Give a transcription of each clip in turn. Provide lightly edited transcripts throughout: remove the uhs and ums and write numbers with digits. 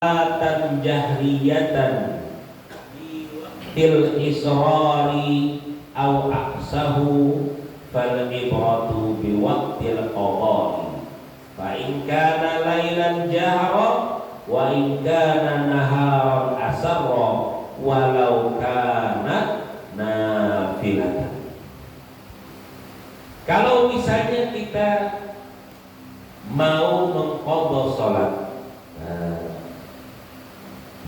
salatan jahriyatan til israri au aksahu fal ibratu bi waqtil qadai fa in kana lailan jahra wa in kana naharan asarra walau kana nafilatan. Kalau misalnya kita mau mengqadha salat,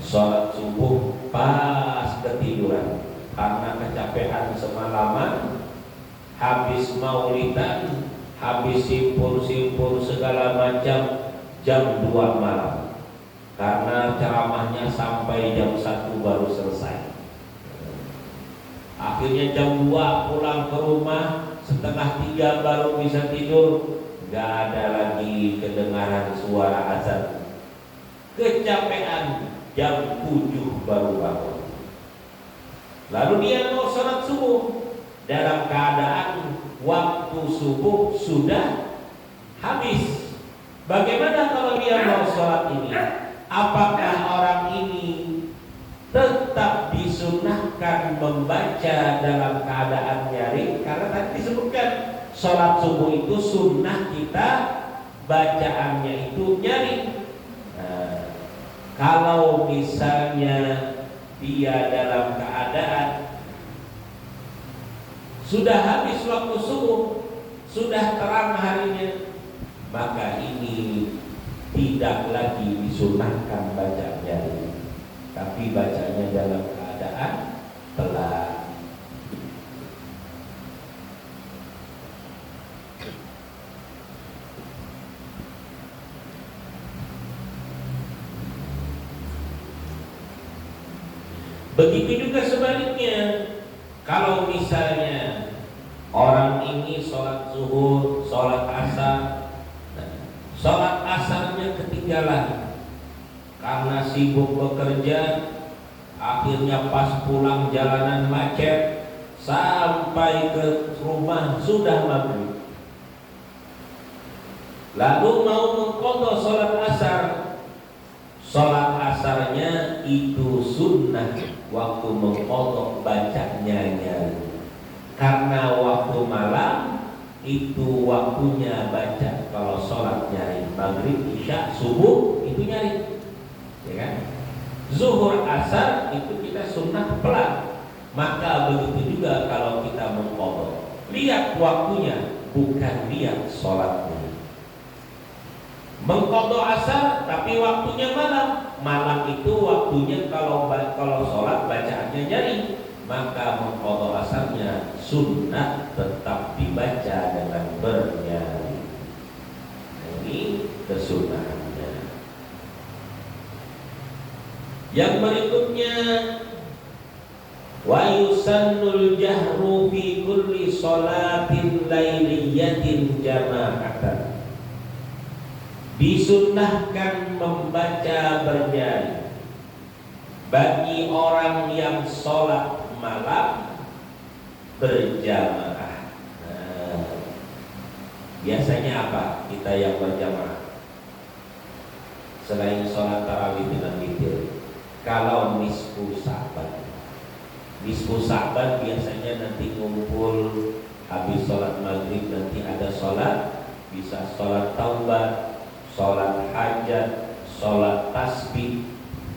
sholat subuh pas ketiduran karena kecapean semalaman, habis maulidan, habis simpul-simpul segala macam, jam 2 malam karena ceramahnya sampai jam 1 baru selesai. Akhirnya jam 2 pulang ke rumah, setengah 3 baru bisa tidur, gak ada lagi kedengaran suara azan. Kecapean, jam 7 baru bangun. Lalu dia mau sholat subuh dalam keadaan waktu subuh sudah habis. Bagaimana kalau dia mau sholat ini? Apakah orang ini tetap disunahkan membaca dalam keadaan nyaring? Karena tadi disebutkan sholat subuh itu sunnah kita bacaannya itu nyaring. Kalau misalnya dia dalam keadaan sudah habis waktu subuh, sudah terang harinya, maka ini tidak lagi disunahkan bacanya, tapi bacanya dalam keadaan pelan. Begitu juga sebaliknya, kalau misalnya orang ini sholat zuhur, sholat asar, sholat asarnya ketinggalan karena sibuk bekerja, akhirnya pas pulang jalanan macet, sampai ke rumah sudah maghrib. Lalu mau mengqadha sholat asar, sholat asarnya itu sunnah waktu mengqadha bacanya nyari, karena waktu malam itu waktunya baca. Kalau sholat nyari maghrib, isya, subuh itu nyari, ya kan? Zuhur, asar itu kita sunnah pelan. Maka begitu juga kalau kita mengqadha, lihat waktunya, bukan lihat sholatnya. Mengqadha asar tapi waktunya malam. Malam itu waktunya kalau sholat bacaannya nyari, maka mengqadha asarnya sunnah tetap dibaca dengan bernyari. Ini kesunahannya. Yang berikutnya, wa yusannul jahru fi kulli sholatin lailiyatin jama'atan. Disunnahkan membaca bernyari bagi orang yang sholat malam berjamaah. Biasanya apa kita yang berjamaah selain sholat tarawih dengan witir? Kalau nisfu Sa'ban, biasanya nanti ngumpul habis sholat maghrib, nanti ada sholat, bisa sholat taubat, sholat hajat, sholat tasbih.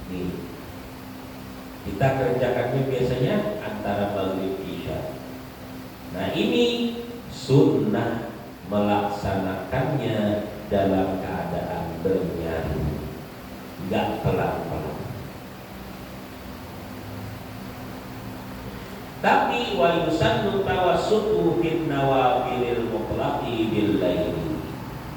Nih, kita kerjakannya biasanya antara maghrib isya. Nah, ini sunnah melaksanakannya dalam keadaan bernyari, enggak pelan-pelan. Tapi wa yusannu tawassutu fin nawafilil mutlaqi bil laili.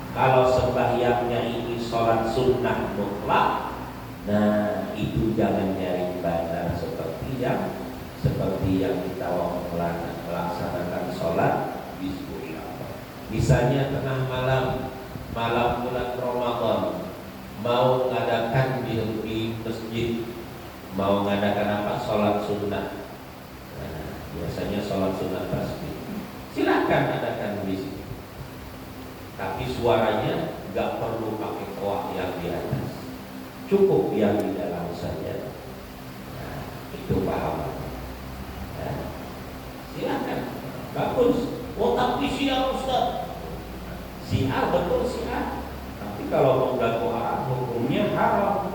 Kalau sembahyangnya ini sholat sunnah mutlak, nah itu jangan nyari bandar seperti yang kita melaksanakan sholat bismillah. Misalnya tengah malam bulan Ramadan, mau ngadakan di masjid, mau ngadakan apa? Sholat sunnah. Nah, biasanya sholat sunnah tasbih. Silakan adakan di sini. Tapi suaranya nggak perlu pakai toa yang di atas. cukup yang di dalam saja. Nah, itu paham. Ya. Silakan, bagus. Oh tapi siar Ustaz, siar betul siar. Tapi kalau mengganggu orang hukumnya haram.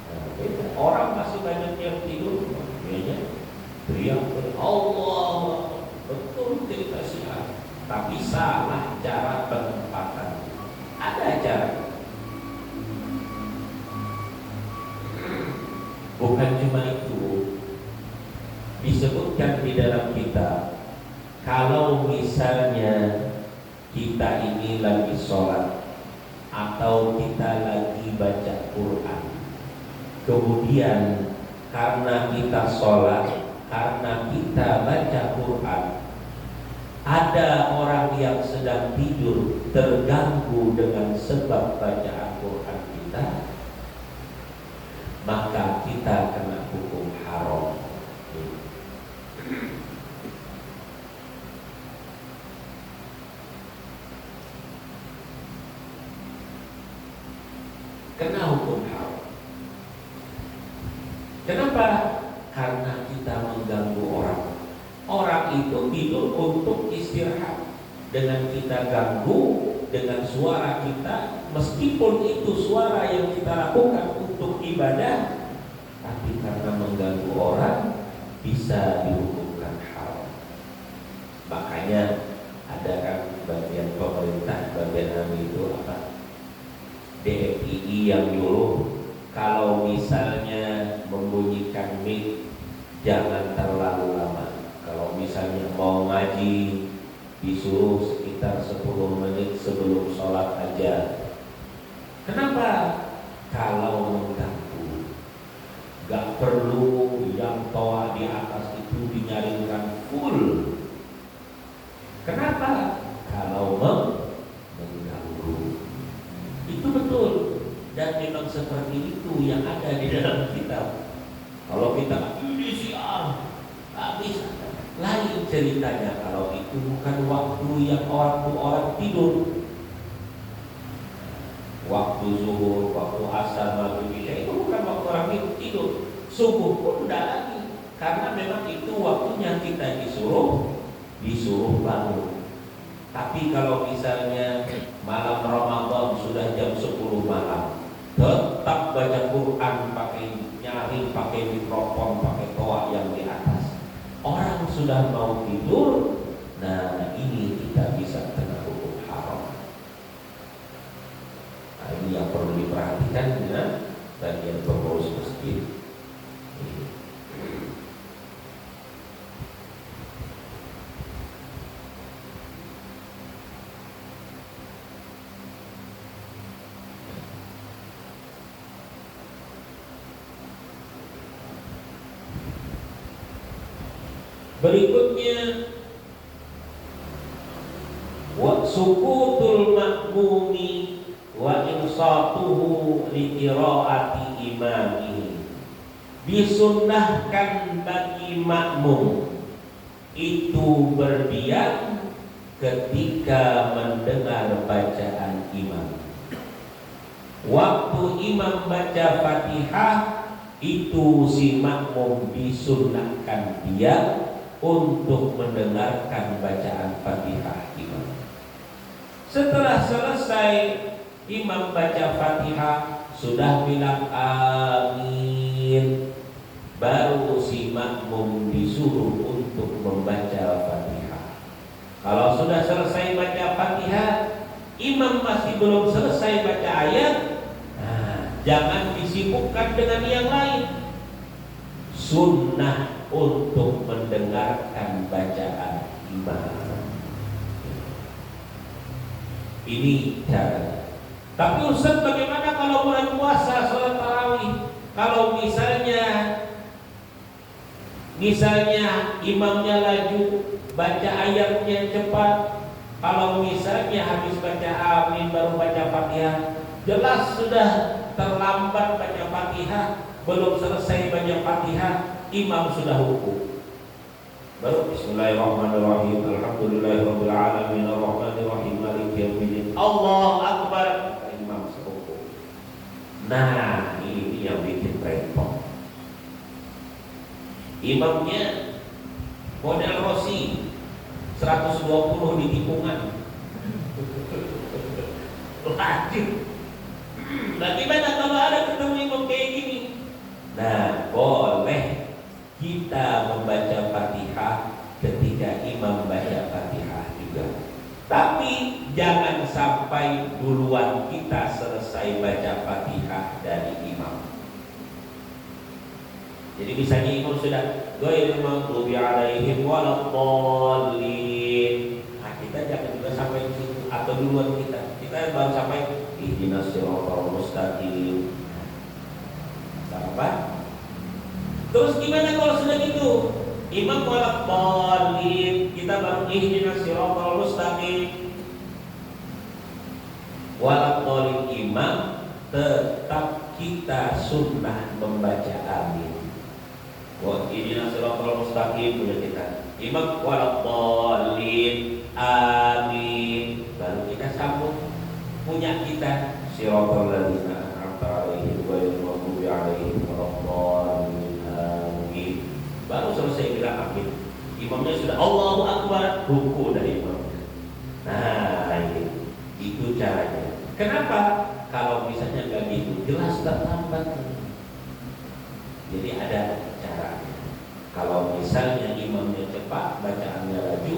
Nah, beda. Orang masih banyak yang tidur, makanya teriak Allah, betul cerita siar. Tapi salah cara penempatan. Ada cara. Bukan cuma itu, disebutkan di dalam kitab, kalau misalnya kita ini lagi sholat atau kita lagi baca Quran, kemudian karena kita sholat, karena kita baca Quran, ada orang yang sedang tidur terganggu dengan sebab bacaan Quran kita, maka kita kena hukum haram. Kena hukum haram. Kenapa? Karena kita mengganggu orang. Orang itu tidur untuk istirahat. Dengan kita ganggu dengan suara kita, meskipun itu suara yang kita lakukan untuk ibadah, tapi karena mengganggu orang bisa dihukumkan haram. Makanya ada kan bagian pemerintah, bagian kami itu apa? DFII yang nyuruh kalau misalnya membunyikan mic jangan terlalu lama. Kalau misalnya mau ngaji disuruh sekitar 10 menit sebelum sholat aja. Kenapa? Kalau mengganggu, gak perlu yang toa di atas itu dinyaringkan full. Kenapa? Kalau mengganggu. Itu betul, dan memang seperti itu yang ada di dalam kitab. Kalau kita ini siar, tak bisa. Lain ceritanya kalau itu bukan waktu yang orang tidur. Waktu zuhur, waktu asar, maghrib, isya itu bukan waktu orang tidur. Subuh pun tidak lagi, karena memang itu waktunya kita disuruh bangun. Tapi kalau misalnya malam Ramadan sudah jam 10 malam, tetap baca Quran pakai nyaring, pakai mikrofon, pakai toa yang di atas. Orang sudah mau tidur, nah ini tidak bisa kena hukum haram. Nah, ini yang perlu diperhatikan dengan bagian pengurus masjid. Berikutnya, wa sukutul ma'mumi wa insatuhu li qiraati imamihi. Disunnahkan bagi makmum itu berdiam ketika mendengar bacaan imam. Waktu imam baca Fatihah, itu si makmum disunnahkan diam untuk mendengarkan bacaan Fatihah imam. Setelah selesai imam baca Fatihah, sudah bilang amin, baru si makmum disuruh untuk membaca Fatihah. Kalau sudah selesai baca Fatihah, imam masih belum selesai baca ayat, nah, jangan disibukkan dengan yang lain. Sunnah untuk mendengarkan bacaan imam. Ini cara. Tapi Ustaz, bagaimana kalau bulan puasa sholat tarawih? Kalau misalnya imamnya laju, baca ayatnya cepat. Kalau misalnya habis baca amin baru baca Fatihah, jelas sudah terlambat baca Fatihah, belum selesai baca Fatihah, imam sudah hukum. Baru bismillahirrahmanirrahim, alhamdulillahirabbil alamin, arrahmanirrahim, maliki yaumiddin, Allahu akbar, imam sehukum. Nah, ini Imamnya model Rossi 120 di tikungan. Lanjut. Bagaimana kalau ada ketemu imam kayak gini? Nah, boleh kita membaca Fatihah ketika imam baca Fatihah juga. Tapi jangan sampai duluan kita selesai baca Fatihah dari imam. Jadi misalnya imam sudah ghairil maghdubi alaihim waladdallin. Nah, kita jangan juga sampai di situ atau duluan kita. Kita baru sampai ihdinas siratal mustaqim. Apa? Terus gimana kalau sudah gitu? Imam waladdallin, kita baru ihdinas siratal mustaqim. Waladdallin imam, tetap kita sunnah membaca amin. Wa ihdinas siratal mustaqim punya kita. Imam waladdallin, amin. Baru kita sambung punya kita siratal ladzina an'amta 'alaihim ghairil maghdubi 'alaihim waladdallin, amin. Baru selesai bilang amin. Imamnya sudah Allahu Akbar, ruku dari imamnya. Nah, itu caranya. Kenapa? Kalau misalnya nggak gitu, jelas terlambat. Jadi ada caranya. Kalau misalnya imamnya cepat, bacaannya laju,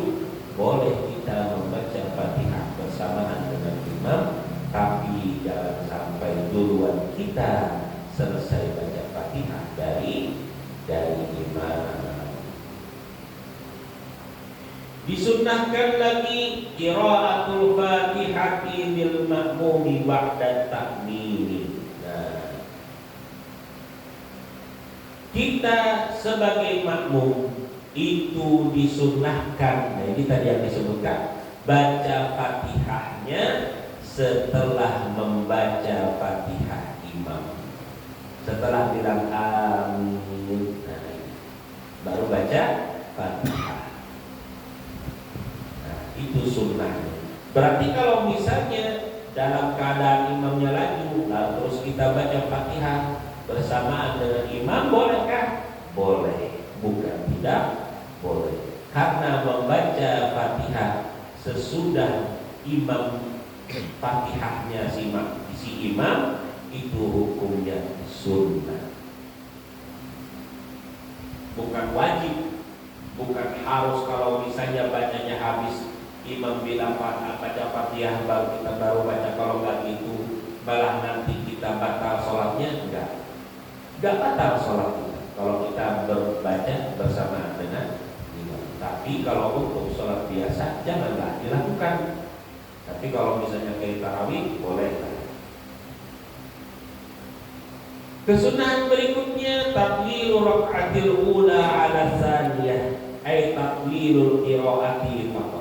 boleh kita membaca Fatihah bersamaan dengan imam, tapi jangan sampai duluan kita selesai baca Fatihah dari imam. Disunnahkan lagi qiraatul Fatihati lil ma'mumi ba'da takmini. Nah, kita sebagai makmum itu disunnahkan. Nah, ini tadi yang disebutkan, baca Fatihahnya setelah membaca Fatihah imam. Setelah bilang amin, nah, baru baca Fatihah. Itu sunnahnya. Berarti kalau misalnya dalam keadaan imamnya laju, terus kita baca Fatihah bersamaan dengan imam, bolehkah? Boleh, bukan tidak boleh. Karena membaca Fatihah sesudah imam, Fatihahnya si imam itu hukumnya sunnah, bukan wajib, bukan harus. Kalau misalnya bacanya habis imam bilang baca Fatihah baru kita baca. Kalau nggak gitu malah nanti kita batal sholatnya. Enggak batal sholat kita kalau kita berbaca bersama dengan imam. Tapi kalau untuk sholat biasa janganlah dilakukan. Tapi kalau misalnya kayak tarawih boleh. Kesunahan berikutnya tatlilul rak'atil ula 'ala tsaniyah, ay tatlilul qiraati faqat.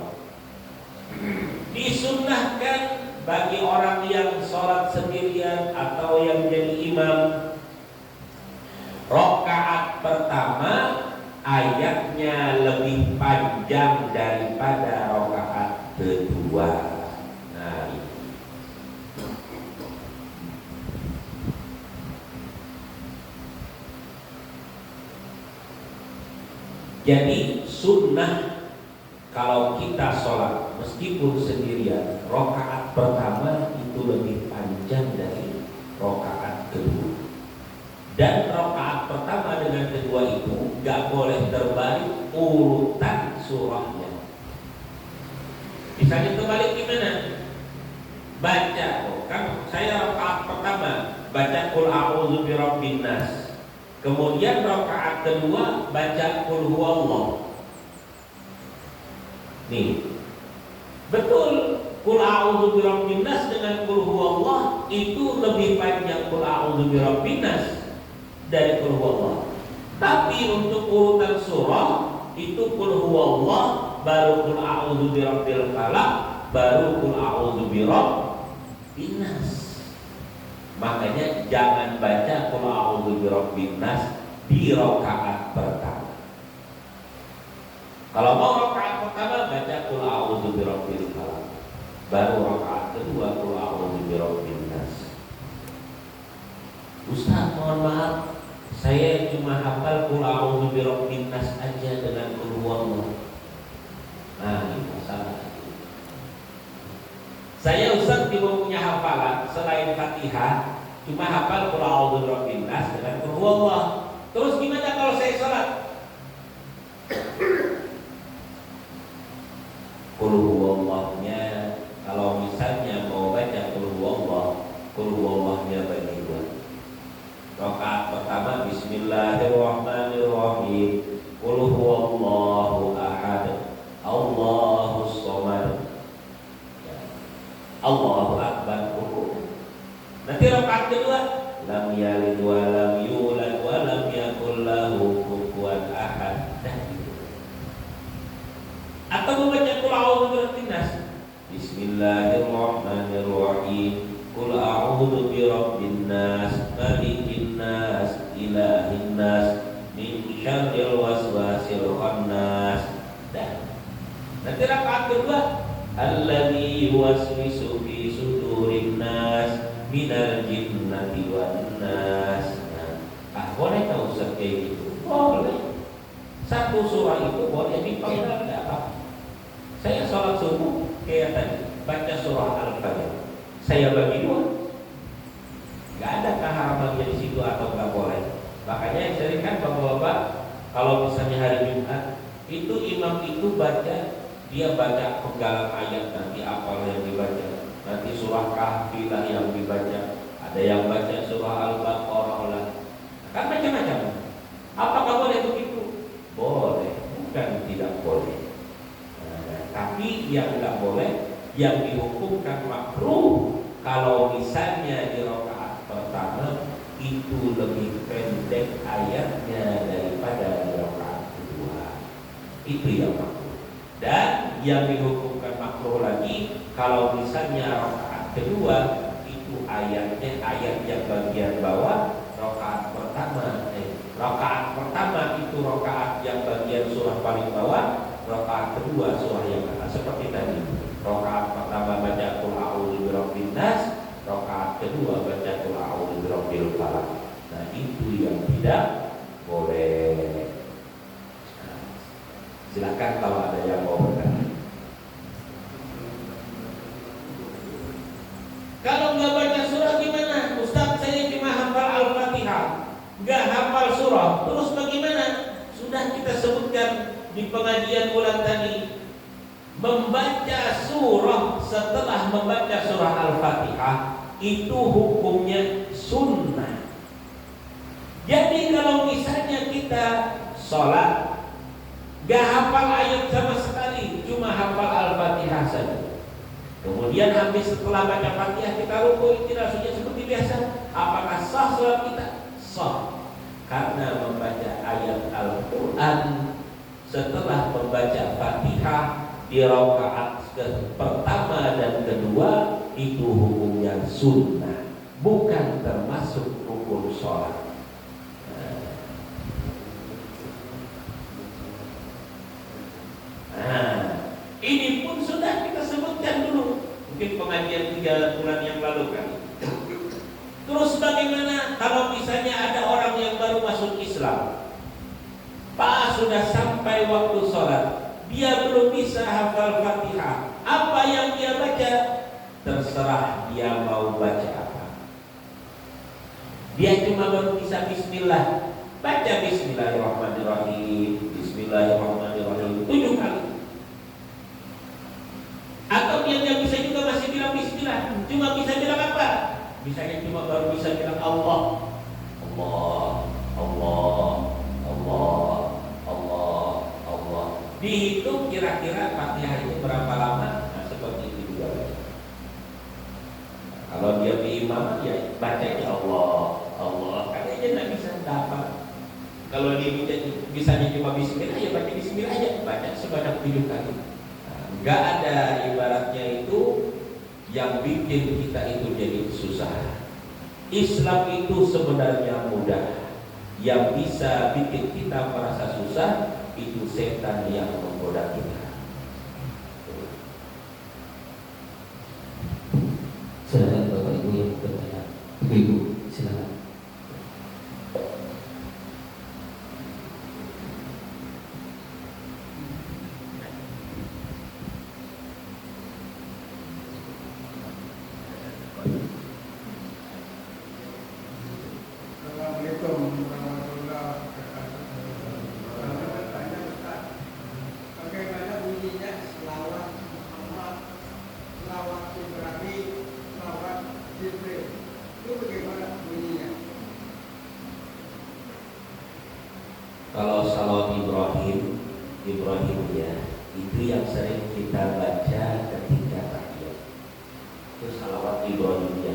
Disunnahkan bagi orang yang sholat sendirian atau yang jadi imam, rakaat pertama ayatnya lebih panjang daripada rakaat kedua. Nah, jadi sunnah kalau kita sholat meskipun sendirian, rakaat pertama itu lebih panjang dari rakaat kedua. Dan rakaat pertama dengan kedua itu gak boleh terbalik urutan surahnya. Misalnya terbalik gimana? Baca, kan saya rakaat pertama baca qul a'udzu birabbin nas. Kemudian rakaat kedua baca qul huwallah. Nih, betul, qul a'udzu birabbin nas dengan qul huwallah itu lebih panjang qul a'udzu birabbin nas dari qul huwallah. Tapi untuk urutan surah itu qul huwallah, baru qul a'udzu birabbil falaq, baru qul a'udzu birabbin nas. Makanya jangan baca qul a'udzu birabbin nas di rakaat pertama. Kalau mau rakaat pertama baca qul a'udzu birabbil falaq, baru rakaat kedua qul a'udzu birabbin nas. Ustaz, mohon maaf, Saya cuma hafal qul a'udzu birabbin nas aja dengan qul huwallah. Nah, ini masalah. Saya Ustaz juga punya hafalan selain Fatihah, cuma hafal qul a'udzu birabbin nas dengan qul huwallah. Terus gimana kalau saya salat? Qul huwallahnya kalau misalnya mau baca qul huwallahnya bagi dua. Rakaat pertama bismillahirrahmanirrahim. Qul huwallahu ahad. Allahus shomad. Ya. Allahu akbar. Nanti rakaat kedua lam yalid wa lam yulad wa lam yakul lahu kufuwan ahad. Atau membaca qul a'udzu birabbin nas. Bismillahirrahmanirrahim. Qul a'udzu birabbin nas, malikin nas, ilahin nas, min syarril waswasil khannas. Dan nanti rakaat kedua alladzi yuwaswisu fi sudurin nas minal jinnati wan nas. Boleh tak Ustaz kayak gitu? Boleh. Satu surah itu boleh dipanggil tidak apa. Saya sholat subuh kayak tadi baca surah Al-Fajr. Saya bagi dua. Gak ada keharaman di situ atau nggak boleh. Makanya yang sering kan bapak-bapak kalau misalnya hari Jumat itu imam itu baca, dia baca penggalan ayat, nanti apa yang dibaca, nanti surah Kahfi lah yang dibaca, ada yang baca surah Al-Baqarah lah, kan macam-macam. Apakah boleh begitu? Boleh, bukan tidak boleh. Tapi yang tidak boleh, yang dihukumkan makruh kalau misalnya di rakaat pertama itu lebih pendek ayatnya daripada di rakaat kedua. Itu yang makruh. Dan yang dihukumkan makruh lagi kalau misalnya rakaat kedua itu ayatnya ayat yang bagian bawah rakaat pertama. Rakaat pertama itu rakaat yang bagian surah paling bawah, rakaat kedua surah yang atas. Seperti tadi, rakaat pertama baca qul a'udzu birabbin nas, rakaat kedua baca qul a'udzu birabbil falaq. Nah, itu yang tidak boleh. Nah, silakan kalau ada yang mau bertanya. Kalau nggak baca surah gimana? Ustaz, saya cuma hafal Al-Fatihah, nggak hafal surah. Terus bagaimana? Sudah kita sebutkan di pengajian bulan tadi, membaca surah setelah membaca surah Al-Fatihah itu hukumnya sunnah. Jadi kalau misalnya kita sholat gak hafal ayat sama sekali, cuma hafal Al-Fatihah saja, kemudian habis setelah baca Fatihah kita rukuk, tidak sudah seperti biasa, apakah sah sholat kita? Sah, karena membaca ayat Al-Quran setelah membaca Fatihah di rakaat pertama dan kedua itu hukumnya sunnah, bukan termasuk rukun sholat. Nah, ini pun sudah kita sebutkan dulu, mungkin pengajian 3 bulan yang lalu kan. Terus bagaimana kalau misalnya ada orang yang baru masuk Islam, Pak, sudah sampai waktu sholat, dia belum bisa hafal Fatihah, apa yang dia baca? Terserah dia mau baca apa. Dia cuma baru bisa bismillah, baca bismillahirrahmanirrahim, bismillahirrahmanirrahim 7 kali. Atau dia nggak bisa juga masih bilang bismillah, cuma bisa bilang apa? Misalnya cuma baru bisa bilang Allah, Allah, Allah, Allah, Allah, Allah. Dihitung kira-kira Fatihah itu berapa lama? Nah, seperti itu juga. Kalau dia imam ya bacanya Allah, Allah. Karena dia nggak bisa dapat. Kalau dia bisanya cuma bismillah ya baca bismillah aja, baca sebanyak 7 kali. Nggak ada ibaratnya itu yang bikin kita itu jadi susah. Islam itu sebenarnya mudah. Yang bisa bikin kita merasa susah itu setan yang menggoda kita. Silakan Bapak Ibu yang bertanya. Ibu, silakan. Kalau salawat Ibrahim ya, itu yang sering kita baca ketika tahiyat. Itu salawat Ibrahim ya.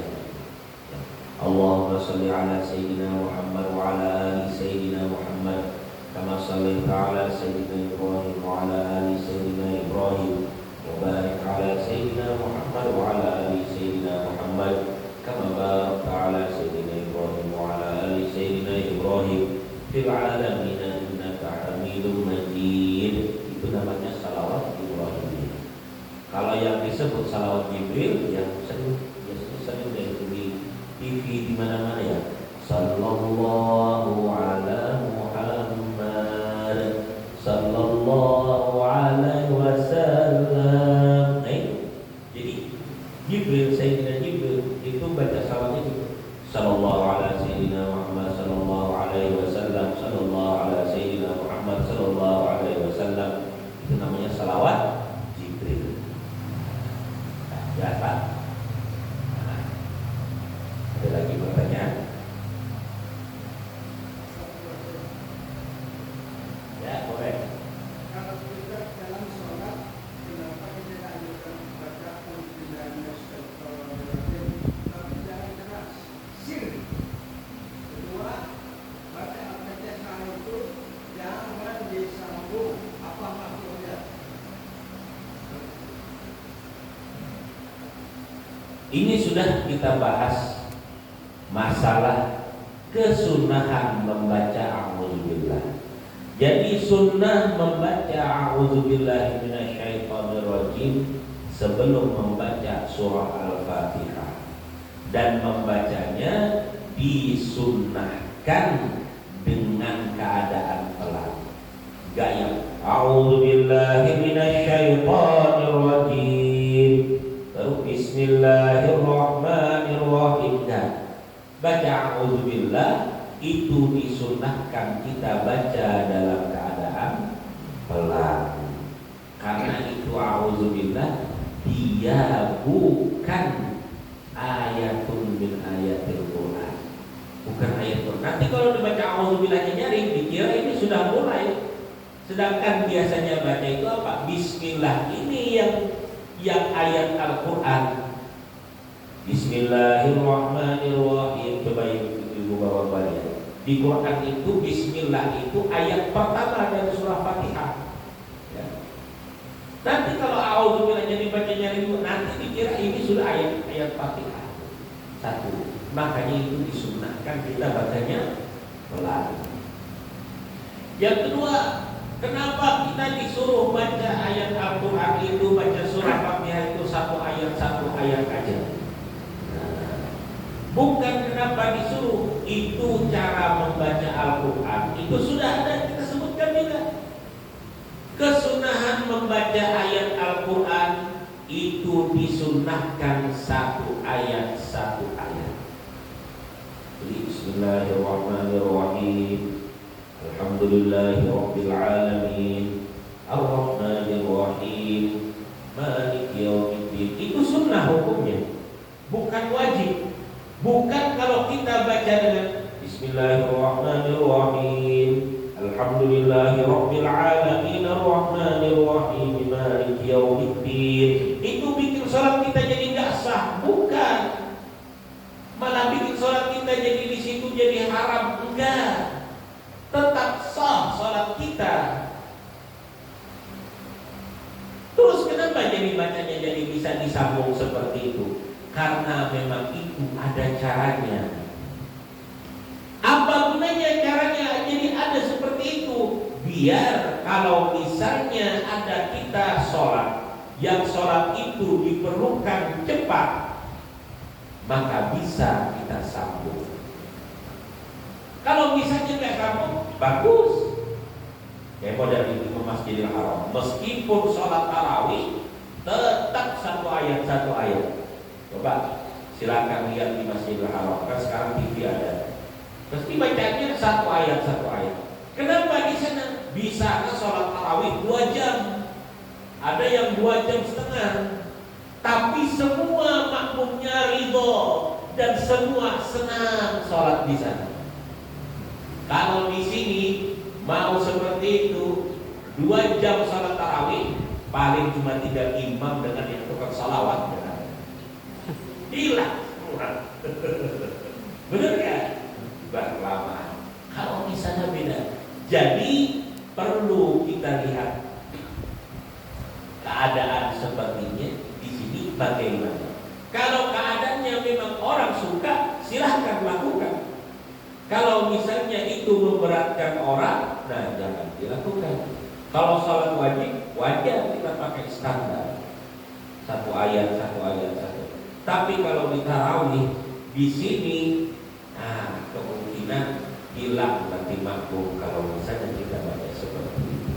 Allahumma shalli ala sayyidina Muhammad wa ala ali sayyidina Muhammad kama shallaita ala sayyidina Ibrahim wa ala ali sayyidina Ibrahim wa barik ala sayyidina Muhammad wa ala ali sayyidina Muhammad kama barakta ala sayyidina Ibrahim wa ala ali sayyidina Ibrahim fil alamin innaka Hamidum Majid. Itu namanya salawat Ibrahim. Kalau yang disebut salawat Jibril yang sering dari TV di mana-mana ya. Sallallahu ala Muhammad sallallahu alaihi wasallam. Jadi Jibril, Sayyidina Jibril itu baca salawat itu. Sallallahu ala Sayyidina Muhammad sallallahu alaihi wasallam, sallallahu ala Sayyidina Muhammad sallallahu alaihi wasallam. Itu namanya salawat Jibril. Ya, Pak. Ada lagi pertanyaan? Ya, boleh. Kalau kita dalam sholat, kenapa kita anjurkan baca tapi jangan keras, sir. Kedua, baca Al-Fatihah itu jangan disambung. Apa maksudnya? Ini sudah kita bahas masalah kesunahan membaca a'udzubillah. Jadi sunnah membaca a'udzubillahi minasyaitonirrajim sebelum membaca surah Al-Fatihah, dan membacanya disunnahkan dengan keadaan pelan. Gak yang a'udzubillahi minasyaitonirrajim baru bismillahirrahmanirrahim. Baca a'udzubillah itu disunnahkan kita baca dalam keadaan pelan, karena itu a'udzubillah dia bukan ayatun min ayatil Quran, bukan ayat Quran. Nanti kalau dibaca a'udzubillahnya nyaring, dikira ini sudah mulai. Sedangkan biasanya baca itu apa? Bismillah ini yang ayat Al-Quran. Bismillahirrahmanirrahim. Coba ibu bapak lihat. Di Quran itu Bismillah itu ayat pertama dari surah Fatihah. Ya. Nanti kalau a'udzubillah jadi bacanya itu nanti dikira ini sudah ayat Fatihah. Satu. Makanya itu disunnahkan kita bacanya pelan. Yang kedua, kenapa kita disuruh baca ayat Al-Quran itu, baca surah Fatihah itu satu ayat aja? Bukan kenapa disuruh, itu cara membaca Al-Quran itu sudah ada, kita sebutkan juga. Kesunahan membaca ayat Al-Quran itu disunnahkan satu ayat. Jadi bismillahirrahmanirrahim. Alhamdulillahi rabbil alamin. Ar-Rahmanir-Rahim. Maliki yaumiddin. Itu sunnah hukumnya, bukan wajib. Bukan kalau kita baca dengan bismillahirrahmanirrahim. Alhamdulillahi rabbil alamin. Ar-Rahmanir-Rahim. Maliki yaumiddin. Itu bikin salat kita jadi enggak sah, bukan. Malah bikin salat kita jadi di situ jadi haram, enggak. Tetap sah salat kita. Terus kenapa jadi bacanya jadi bisa disambung seperti itu? Karena memang itu ada caranya. Apa gunanya caranya? Jadi ada seperti itu, biar kalau misalnya ada kita sholat, yang sholat itu diperlukan cepat, maka bisa kita sambung. Kalau misalnya nggak sambung, bagus. Kayak model itu ke Masjidil Haram, meskipun sholat tarawih tetap satu ayat. Coba silakan lihat di Masjidil Haram, kan sekarang TV ada. Pasti bacanya satu ayat. Kenapa di sana bisa sholat tarawih 2 jam? Ada yang 2 jam setengah. Tapi semua makmumnya ridho dan semua senang sholat di sana. Kalau di sini Mau seperti itu 2 jam salat tarawih, paling cuma 3 imam dengan yang tukang salawat. Hilang semua. Benar ya? Berlama. Kalau di sana beda. Jadi perlu kita lihat keadaan sepertinya di sini bagaimana. Kalau keadaannya memang orang suka, silahkan lakukan. Kalau misalnya itu memberatkan orang, nah jangan dilakukan. Kalau salat wajib, wajar kita pakai standar 1 ayat. Tapi kalau di tarawih di sini, nah kemungkinan hilang nanti makmum kalau misalnya kita baca seperti itu.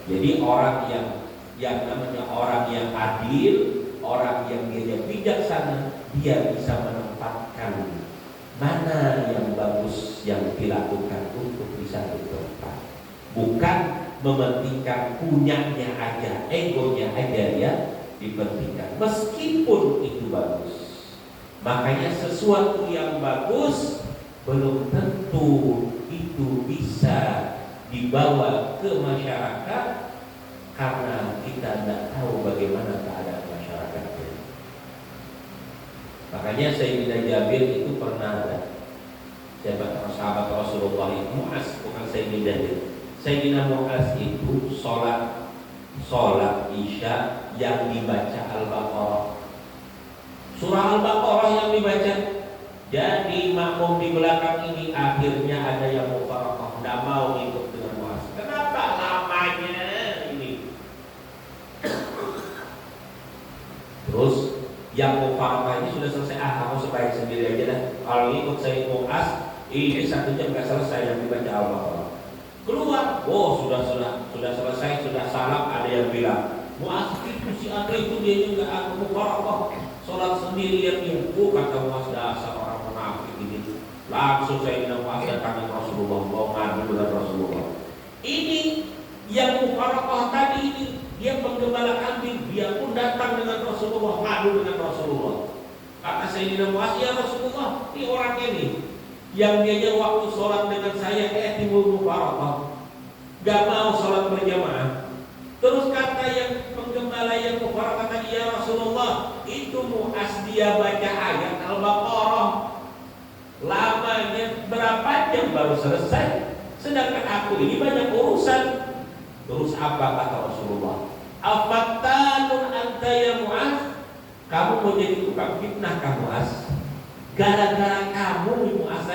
Jadi orang yang namanya orang yang adil, orang yang dia bijaksana, dia bisa menempatkan mana yang bagus yang dilakukan untuk bisa tempat. Bukan mementingkan punyanya aja, egonya aja ya dipentingkan, meskipun itu bagus. Makanya sesuatu yang bagus belum tentu itu bisa dibawa ke masyarakat, karena kita tidak tahu bagaimana keadaan masyarakatnya. Makanya Sayyidina Jabir itu pernah ada sahabat Rasulullah itu Mu'az, bukan Sayyidina Jabir. Sayyidina Mu'az itu sholat Isya yang dibaca Al-Baqarah, surah Al-Baqarah yang dibaca. Jadi makmum di belakang ini akhirnya ada yang mufaraqah, tidak mau ikut dengan Mu'az. Kenapa lamanya ini? Terus yang mufaraqah ini sudah selesai, kamu sebaik sendiri aja dah. Kalau ikut saya Mu'az, ini 1 jam nggak selesai yang dibaca Al-Baqarah. Keluar, sudah selesai, sudah salam. Ada yang bilang, Mu'az itu si Andre itu dia juga mufaraqah, sholat sendirian dia. Kata Mu'az, dasar orang munafik ini. Langsung saya bilang, Mu'az datang ke Rasulullah, mau ngadu dengan Rasulullah. Ini yang mufaraqah tadi ini, dia penggembala kambing, dia pun datang dengan Rasulullah, ngadu dengan Rasulullah. Kata Sayyidina Mu'az, ya Rasulullah, ini orang ini yang dianya waktu sholat dengan saya timbul mufaraqah, gak mau sholat berjamaah. Terus kata yang penggembala yang mufaraqah tadi, ya Rasulullah, itu Mu'az dia baca ayat Al-Baqarah, lamanya berapa jam baru selesai, sedangkan aku ini banyak urusan. Terus apa kata Rasulullah? Afattanun anta ya Mu'az, kamu mau jadi tukang fitnah kamu Mu'az? Gara-gara kamu Mu'az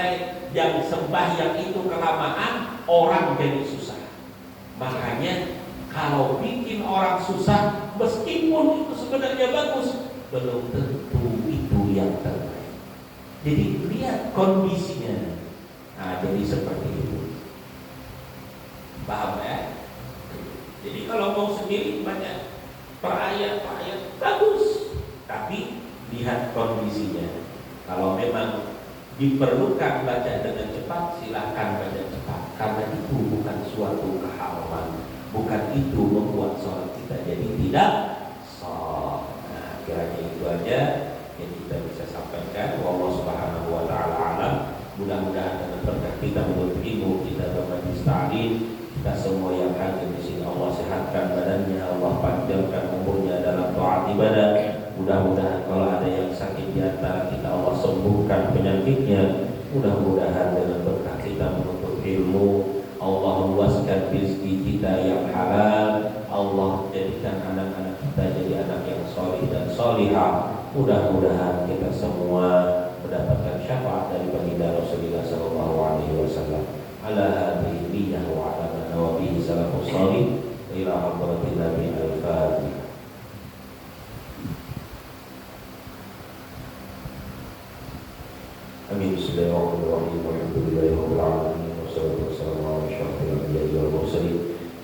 yang sembahyang itu kelamaan, orang jadi susah. Makanya kalau bikin orang susah, meskipun itu sebenarnya bagus, belum tentu itu yang terbaik. Jadi lihat kondisinya. Nah, jadi seperti itu. Paham ya? Jadi kalau mau sendiri baca per ayat bagus, tapi lihat kondisinya. Kalau memang diperlukan baca dengan cepat, silahkan baca cepat, karena itu bukan suatu keharaman, bukan itu membuat sholat kita jadi tidak sah. Nah, kiranya itu aja yang kita bisa sampaikan. Wallahu subhanahu wa ta'ala alam. Mudah-mudahan dengan berkat kita menuntut ilmu, kita bermajlis ta'lim, kita semua yang hadir di sini Allah sehatkan badannya, Allah panjangkan umurnya dalam taat ibadah. Mudah-mudahan kalau ada yang sakit di antara kita, Allah sembuhkan penyakitnya. Mudah-mudahan dengan berkat kita menuntut ilmu, Allah luaskan rezeki kita yang halal. Allah jadikan anak-anak kita jadi anak yang solih dan solihah. Mudah-mudahan kita semua mendapatkan syafaat dari baginda Rasulullah SAW. Ala hadhihi niyyah wa ala nawabihi salafus salih ila hadratin Nabi al-Fatihah. Amin. Bismillahirrahmanirrahim. Alhamdulillahi rabbil alamin. Wassalatu wassalamu ala asyrafil anbiya'i wal mursalin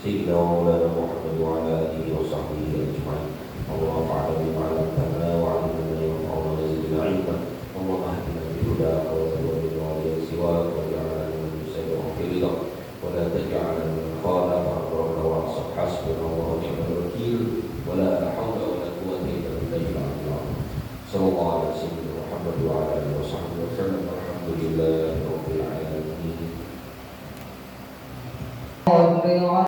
sayyidina wa maulana Muhammad wa ala alihi wa sahbihi ajma'in. Allahumma fa'ala bima 'allamtana wa 'allimna ma yanfa'una wa zidna 'ilman. Allahumma hdina bihudaka wa tawallina wa li siwaka wa ja'alna min muslimin fi ridha wa la taj'alna min khalafa amrana wa asab hasbunallahu wa ni'mal wakeel wa la hawla wa la quwwata illa billahil 'aliyyil 'azim. Sallallahu alaihi wasallam Muhammad wa ala alihi wa sahbihi wa sallam. Alhamdulillahi rabbil alamin. Hurairah